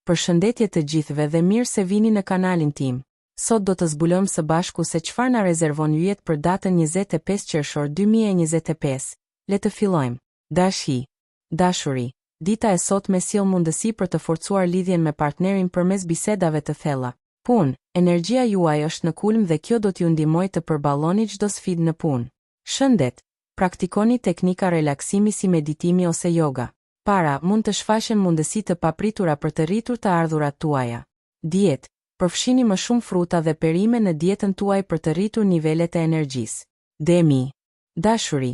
Përshëndetje të gjithëve dhe mirë se vini në kanalin tim. Sot do të zbulojmë së bashku se çfarë na rezervon yjet për datën 25 qershor 2025. Le të fillojmë. Dashuri. Dita e sotme sjell mundësi për të forcuar lidhjen me partnerin përmes bisedave të thella. Punë. Energjia juaj është në kulm dhe kjo do t'ju ndihmojë të përballoni çdo sfidë në punë. Shëndet. Praktikoni teknika relaksimi si meditimi ose yoga. Para, mund të shfaqen mundësi të papritura për të rritur të ardhurat tuaja. Dietë. Përfshini më shumë fruta dhe perime në dietën tuaj për të rritur nivelet e energjisë. Demi. Dashuri.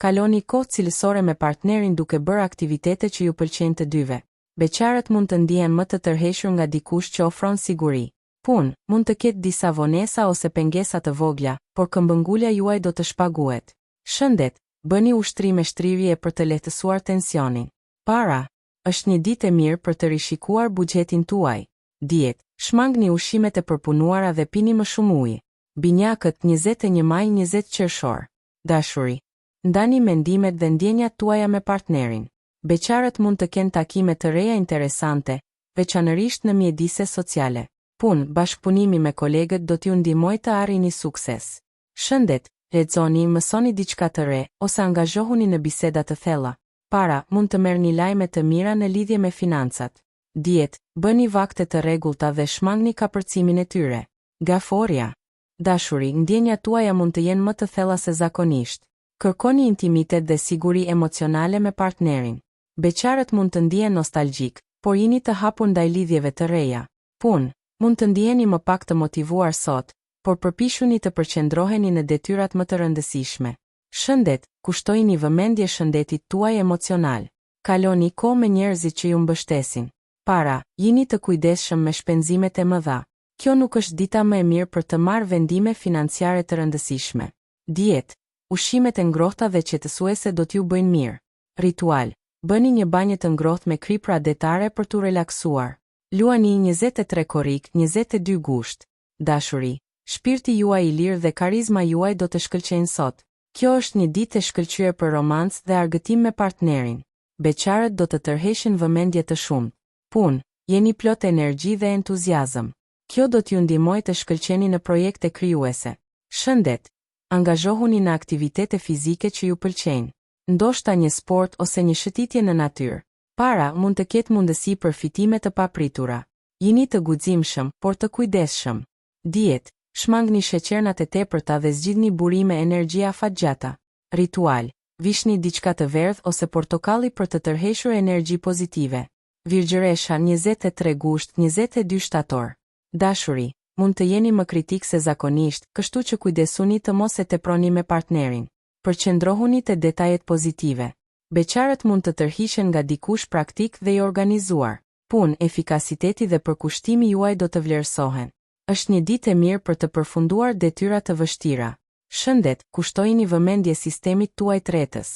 Kaloni kohë cilësore me partnerin duke bërë aktivitete që ju pëlqejnë të dyve. Beqarët mund të ndihen më të tërhequr nga dikush që ofron siguri. Punë. Mund të ketë disa vonesa ose pengesa të vogla, por këmbëngulja juaj do të shpaguhet. Shëndet. Bëni ushtrime shtrirje për të lehtësuar tensionin. Para. Është një ditë e mirë për të rishikuar buxhetin tuaj. Dietë. Shmangni ushqimet e përpunuara dhe pini më shumë ujë. Binjakët 21 maj 20 qershor. Dashuri. Ndani mendimet dhe ndjenjat tuaja me partnerin. Beqarët mund të kenë takime të reja interesante, veçanërisht në mjedise sociale. Punë, bashkëpunimi me kolegët do t'ju ndihmojë të arrini sukses. Shëndet. Lexoni, mësoni diçka të re, ose angazhohuni në biseda të thella. Para, mund të merrni lajme të mira në lidhje me financat. Dietë. Bëni vakte të rregullta dhe shmangni kapërcimin e tyre. Gaforia. Dashuri, ndjenjat tuaja mund të jenë më të thella se zakonisht. Kërkoni intimitet dhe siguri emocionale me partnerin. Beqarët mund të ndihen nostalgjik, por jini të hapur ndaj lidhjeve të reja. Punë. Mund të ndiheni më pak të motivuar sot, por përpishuni të përqendroheni në detyrat më të rëndësishme. Shëndet. Kushtojini vëmendje shëndetit tuaj emocional. Kaloni kohë me njerëzit që ju mbështesin. Para, jini të kujdesshëm me shpenzimet e mëdha. Kjo nuk është dita më e mirë për të marrë vendime financiare të rëndësishme. Dietë. Ushqimet e ngrohta dhe qetësuese do t'ju bëjnë mirë. Ritual. Bëni një banjë të ngrohtë me kripra detare për t'u relaksuar. Luani 23 korrik, 22 gusht. Dashuri. Shpirti juaj i lirë dhe karizma juaj do të shkëlqejnë sot. Kjo është një ditë e shkëlqyer për romancë dhe argëtim me partnerin. Beqarët do të tërheqin vëmendje të shumtë. Punë. Jeni plot energji dhe entuziazëm. Kjo do t'ju ndihmojë të shkëlqeni në projekte krijuese. Shëndet. Angazhohuni në aktivitete fizike që ju pëlqejnë. Ndoshta një sport ose një shëtitje në natyrë. Para, mund të ketë mundësi për fitime të papritura. Jini të guximshëm, por të kujdesshëm. Dietë. Shmangni sheqernat e tepërta dhe zgjidhni burime energji afatgjata. Ritual. Vishni diçka të verdhë ose portokalli për të tërhequr energji pozitive. Virgjëresha 23 gusht 22 shtator. Dashuri. Mund të jeni më kritik se zakonisht, kështu që kujdesuni të mos e teproni me partnerin. Përqendrohuni te detajet pozitive. Beqarët mund të tërhiqen nga dikush praktik dhe i organizuar. Punë, efikasiteti dhe përkushtimi juaj do të vlerësohen. Është një ditë e mirë për të përfunduar detyra të vështira. Shëndet. Kushtojini vëmendje sistemit tuaj tretës.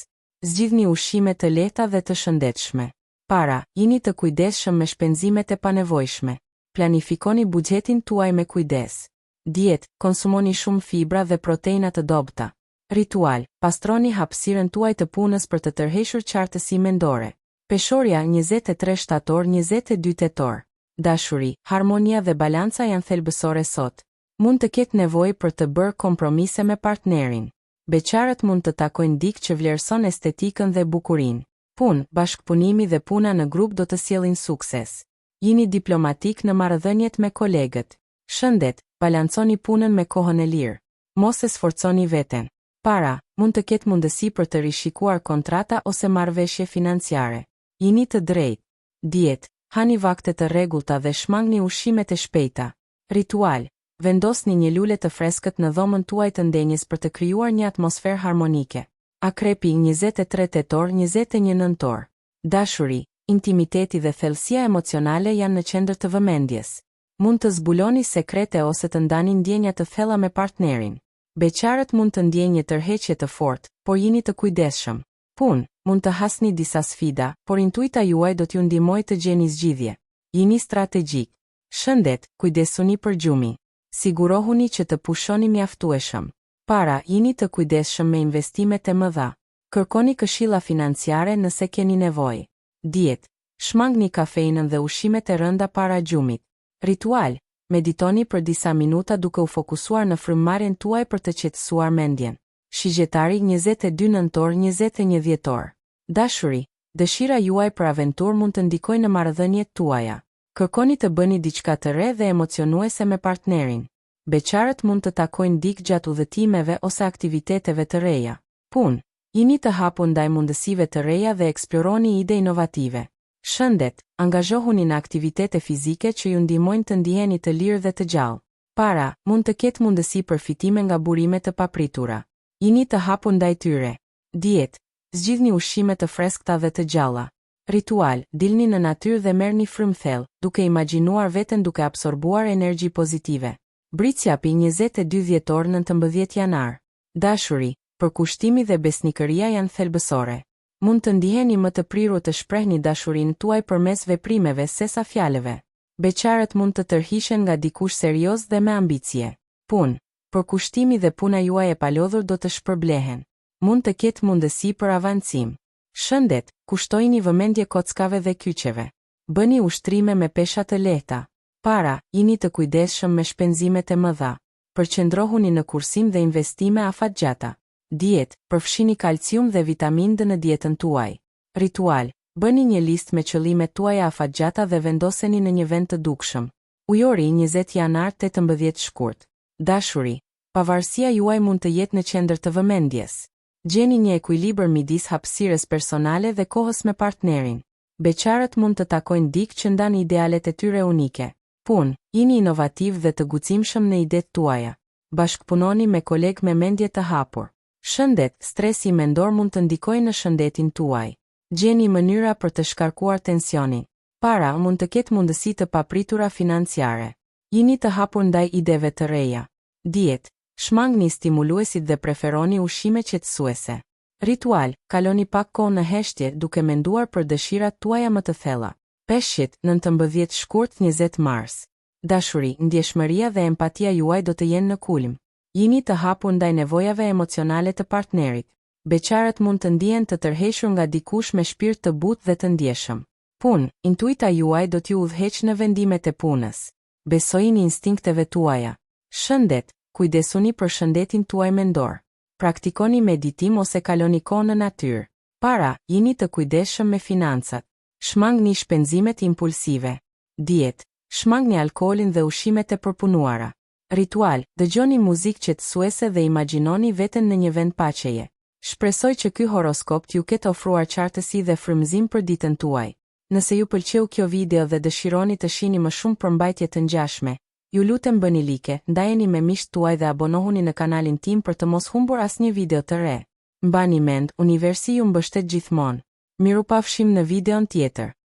Zgjidhni ushqime të lehta dhe të shëndetshme. Para, jini të kujdesshëm me shpenzimet e panevojshme. Planifikoni buxhetin tuaj me kujdes. Dietë. Konsumoni shumë fibra dhe proteina të dobta. Ritual. Pastroni hapësirën tuaj të punës për të tërhequr qartësi mendore. Peshorja 23 shtator 22 tetor. Dashuri. Harmonia dhe balanca janë thelbësore sot. Mund të ketë nevojë për të bërë kompromise me partnerin. Beqarët mund të takojnë dikë që vlerëson estetikën dhe bukurinë. Punë, bashkëpunimi dhe puna në grup do të sjellin sukses. Jini diplomatik në marrëdhëniet me kolegët. Shëndet. Balanconi punën me kohën e lirë. Mos e sforconi veten. Para, mund të ketë mundësi për të rishikuar kontrata ose marrëveshje financiare. Jini të drejtë. Dietë. Hani vakte të rregullta dhe shmangni ushqimet e shpejta. Ritual. Vendosni një lule të freskët në dhomën tuaj të ndenjes për të krijuar një atmosferë harmonike. Akrepi 23 tetor 21 nëntor. Dashuri. Intimiteti dhe thellësia emocionale janë në qendër të vëmendjes. Mund të zbuloni sekrete ose të ndani ndjenja të thella me partnerin. Beqarët mund të ndjejnë një tërheqje të fortë, por jini të kujdesshëm. Punë. Mund të hasni disa sfida, por intuita juaj do t'ju ndihmojë të gjeni zgjidhje. Jini strategjik. Shëndet. Kujdesuni për gjumi. Sigurohuni që të pushoni mjaftueshëm. Para, jini të kujdesshëm me investimet e mëdha. Kërkoni këshilla financiare nëse keni nevojë. Dietë. Shmangni kafeinën dhe ushqimet e rënda para gjumit. Ritual: meditoni për disa minuta duke u fokusuar në frymëmarrjen tuaj për të qetësuar mendjen. Shigjetari 22 nëntor 21 dhjetor. Dashuri: dëshira juaj për aventurë mund të ndikojë në marrëdhëniet tuaja. Kërkoni të bëni diçka të re dhe emocionuese me partnerin. Beqarët mund të takojnë dikë gjatë udhëtimeve ose aktiviteteve të reja. Punë: jini të hapur ndaj mundësive të reja dhe eksploroni ide inovative. Shëndet: angazhohuni në aktivitete fizike që ju ndihmojnë të ndiheni të lirë dhe të gjallë. Para: mund të ketë mundësi përfitime nga burime të papritura. Jini të hapur ndaj tyre. Dietë: zgjidhni ushqime të freskëta dhe të gjalla. Ritual: dilni në natyrë dhe merrni frymëthellë, duke imagjinuar veten duke absorbuar energji pozitive. Britsjapi 22 dhjetor 19 janar. Dashuri: përkushtimi dhe besnikëria janë thelbësore. Mund të ndiheni më të prirur të shprehni dashurinë tuaj përmes veprimeve sesa fjalëve. Beqarët mund të tërhiqen nga dikush serioz dhe me ambicie. Punë: përkushtimi dhe puna juaj e palodhur do të shpërblehen. Mund të ketë mundësi për avancim. Shëndet: kushtojini vëmendje kockave dhe kyçeve. Bëni ushtrime me pesha të lehta. Para: jini të kujdesshëm me shpenzimet e mëdha. Përqendrohuni në kursim dhe investime afatgjata. Dietë: përfshini kalcium dhe vitaminë D në dietën tuaj. Ritual: bëni një listë me qëllimet tuaja afatgjata dhe vendoseni në një vend të dukshëm. Ujori 20 janar 18 shkurt. Dashuri: pavarësia juaj mund të jetë në qendër të vëmendjes. Gjeni një ekuilibër midis hapësirës personale dhe kohës me partnerin. Beqarët mund të takojnë dikë që ndan idealet e tyre unike. Punë: jini inovativ dhe të guximshëm në idetë tuaja. Bashkëpunoni me kolegë me mendje të hapur. Shëndet: stresi mendor mund të ndikojë në shëndetin tuaj. Gjeni mënyra për të shkarkuar tensionin. Para: mund të ketë mundësi të papritura financiare. Jini të hapur ndaj ideve të reja. Dietë: shmangni stimuluesit dhe preferoni ushqime qetësuese. Ritual: kaloni pak kohë në heshtje duke menduar për dëshirat tuaja më të thella. Peshqit 19 shkurt 20 mars. Dashuri: ndjeshmëria dhe empatia juaj do të jenë në kulm. Jini të hapur ndaj nevojave emocionale të partnerit. Beqarët mund të ndihen të tërhequr nga dikush me shpirt të butë dhe të ndjeshëm. Punë: intuita juaj do t'ju udhëheqë në vendimet e punës. Besojini instinkteve tuaja. Shëndet: kujdesuni për shëndetin tuaj mendor. Praktikoni meditim ose kaloni kohë në natyrë. Para: jini të kujdesshëm me financat. Shmangni shpenzimet impulsive. Dietë: shmangni alkoolin dhe ushqimet e përpunuara. Ritual: dëgjoni muzikë qetësuese dhe imagjinoni veten në një vend paqeje. Shpresoj që ky horoskop t'ju ketë ofruar qartësi dhe frymëzim për ditën tuaj. Nëse ju pëlqeu kjo video dhe dëshironi të shihni më shumë përmbajtje të ngjashme, ju lutem bëni like, ndajeni me miqtë tuaj dhe abonohuni në kanalin tim për të mos humbur asnjë video të re. Mbani mend, universi ju mbështet gjithmonë. Mirupafshim në videon tjetër.